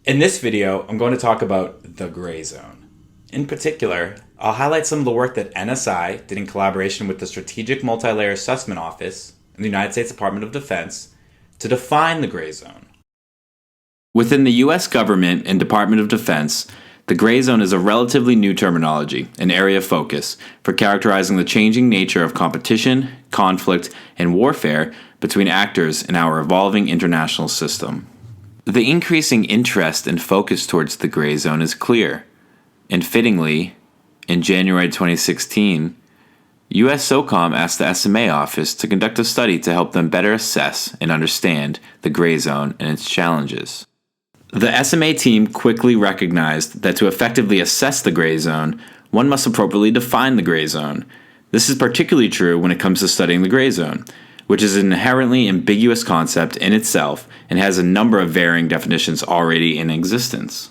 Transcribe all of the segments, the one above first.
In this video, I'm going to talk about the gray zone. In particular, I'll highlight some of the work that NSI did in collaboration with the Strategic Multilayer Assessment Office in the United States Department of Defense to define the gray zone. Within the U.S. government and Department of Defense, the gray zone is a relatively new terminology, an area of focus, for characterizing the changing nature of competition, conflict, and warfare between actors in our evolving international system. The increasing interest and focus towards the gray zone is clear, and fittingly, in January 2016, U.S. SOCOM asked the SMA office to conduct a study to help them better assess and understand the gray zone and its challenges. The SMA team quickly recognized that to effectively assess the gray zone, one must appropriately define the gray zone. This is particularly true when it comes to studying the gray zone, which is an inherently ambiguous concept in itself and has a number of varying definitions already in existence.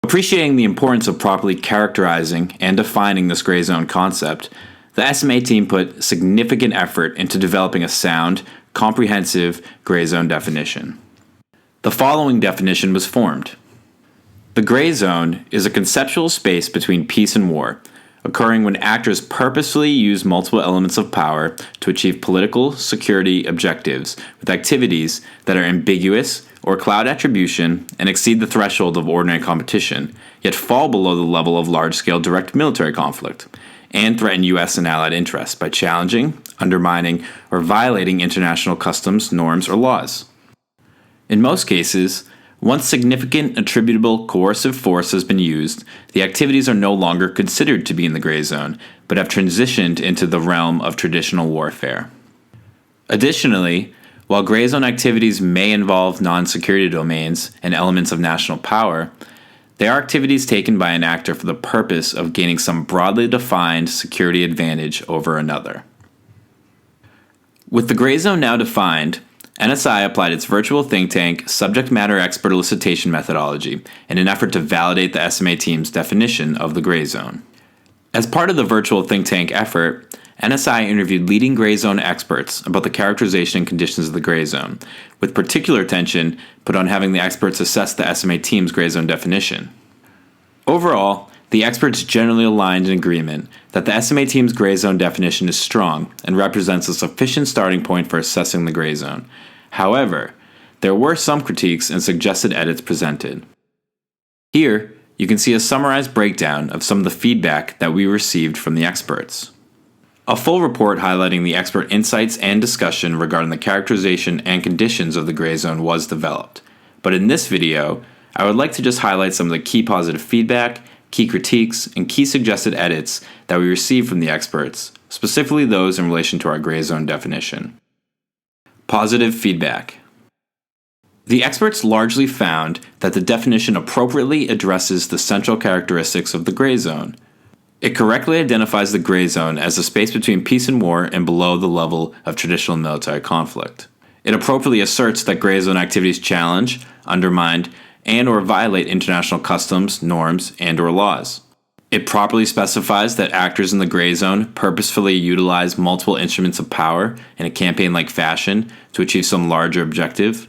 Appreciating the importance of properly characterizing and defining this gray zone concept, the SMA team put significant effort into developing a sound, comprehensive gray zone definition. The following definition was formed. The gray zone is a conceptual space between peace and war, occurring when actors purposefully use multiple elements of power to achieve political security objectives with activities that are ambiguous or cloud attribution and exceed the threshold of ordinary competition, yet fall below the level of large-scale direct military conflict, and threaten U.S. and allied interests by challenging, undermining, or violating international customs, norms, or laws. In most cases, once significant attributable coercive force has been used, the activities are no longer considered to be in the gray zone, but have transitioned into the realm of traditional warfare. Additionally, while gray zone activities may involve non-security domains and elements of national power, they are activities taken by an actor for the purpose of gaining some broadly defined security advantage over another. With the gray zone now defined, NSI applied its virtual think tank subject matter expert elicitation methodology in an effort to validate the SMA team's definition of the gray zone. As part of the virtual think tank effort, NSI interviewed leading gray zone experts about the characterization and conditions of the gray zone, with particular attention put on having the experts assess the SMA team's gray zone definition. Overall, the experts generally aligned in agreement that the SMA team's gray zone definition is strong and represents a sufficient starting point for assessing the gray zone. However, there were some critiques and suggested edits presented. Here, you can see a summarized breakdown of some of the feedback that we received from the experts. A full report highlighting the expert insights and discussion regarding the characterization and conditions of the gray zone was developed, but in this video, I would like to just highlight some of the key positive feedback, key critiques, and key suggested edits that we received from the experts, specifically those in relation to our gray zone definition. Positive feedback. The experts largely found that the definition appropriately addresses the central characteristics of the gray zone. It correctly identifies the gray zone as a space between peace and war and below the level of traditional military conflict. It appropriately asserts that gray zone activities challenge, undermine, and or violate international customs, norms, and or laws. It properly specifies that actors in the gray zone purposefully utilize multiple instruments of power in a campaign-like fashion to achieve some larger objective.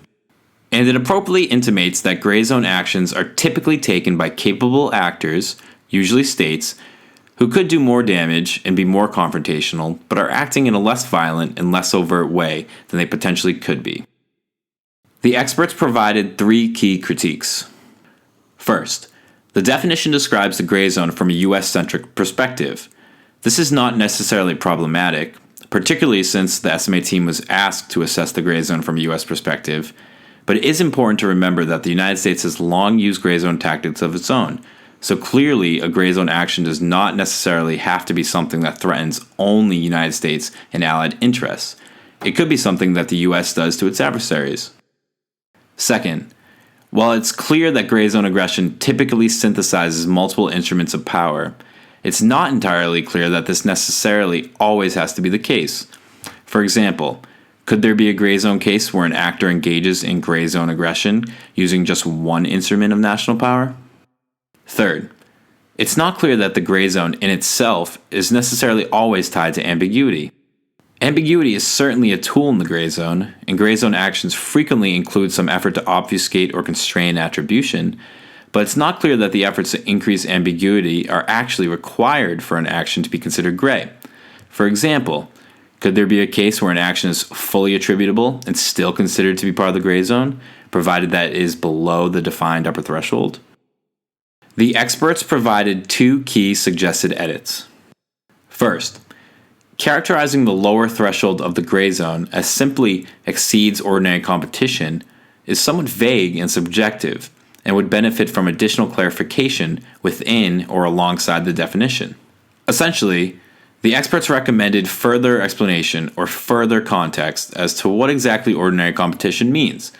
And it appropriately intimates that gray zone actions are typically taken by capable actors, usually states, who could do more damage and be more confrontational, but are acting in a less violent and less overt way than they potentially could be. The experts provided 3 key critiques. First, the definition describes the gray zone from a US-centric perspective. This is not necessarily problematic, particularly since the SMA team was asked to assess the gray zone from a US perspective, but it is important to remember that the United States has long used gray zone tactics of its own, so clearly a gray zone action does not necessarily have to be something that threatens only United States and allied interests. It could be something that the US does to its adversaries. Second, while it's clear that gray zone aggression typically synthesizes multiple instruments of power, it's not entirely clear that this necessarily always has to be the case. For example, could there be a gray zone case where an actor engages in gray zone aggression using just one instrument of national power? Third, it's not clear that the gray zone in itself is necessarily always tied to ambiguity. Ambiguity is certainly a tool in the gray zone, and gray zone actions frequently include some effort to obfuscate or constrain attribution, but it's not clear that the efforts to increase ambiguity are actually required for an action to be considered gray. For example, could there be a case where an action is fully attributable and still considered to be part of the gray zone, provided that it is below the defined upper threshold? The experts provided 2 key suggested edits. First, characterizing the lower threshold of the gray zone as simply exceeds ordinary competition is somewhat vague and subjective and would benefit from additional clarification within or alongside the definition. Essentially, the experts recommended further explanation or further context as to what exactly ordinary competition means,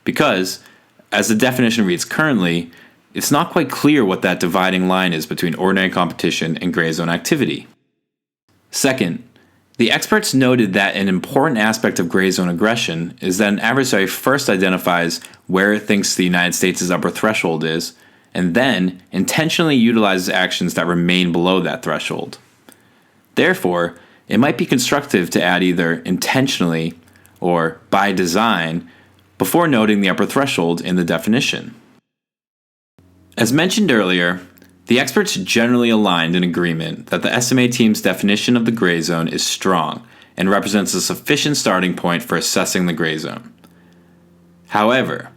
because, as the definition reads currently, it's not quite clear what that dividing line is between ordinary competition and gray zone activity. Second, the experts noted that an important aspect of gray zone aggression is that an adversary first identifies where it thinks the United States' upper threshold is, and then intentionally utilizes actions that remain below that threshold. Therefore, it might be constructive to add either intentionally or by design before noting the upper threshold in the definition. As mentioned earlier, the experts generally aligned in agreement that the SMA team's definition of the gray zone is strong and represents a sufficient starting point for assessing the gray zone. However,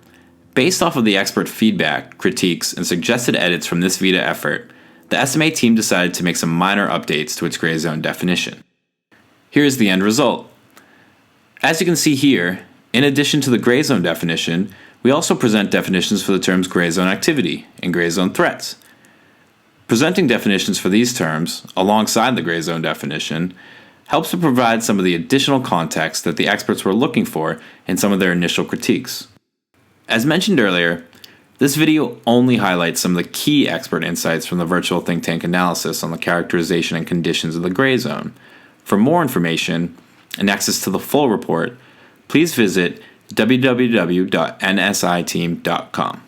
based off of the expert feedback, critiques, and suggested edits from this ViTTa effort, the SMA team decided to make some minor updates to its gray zone definition. Here's the end result. As you can see here, in addition to the gray zone definition, we also present definitions for the terms gray zone activity and gray zone threats. Presenting definitions for these terms, alongside the gray zone definition, helps to provide some of the additional context that the experts were looking for in some of their initial critiques. As mentioned earlier, this video only highlights some of the key expert insights from the virtual think tank analysis on the characterization and conditions of the gray zone. For more information and access to the full report, please visit www.nsiteam.com.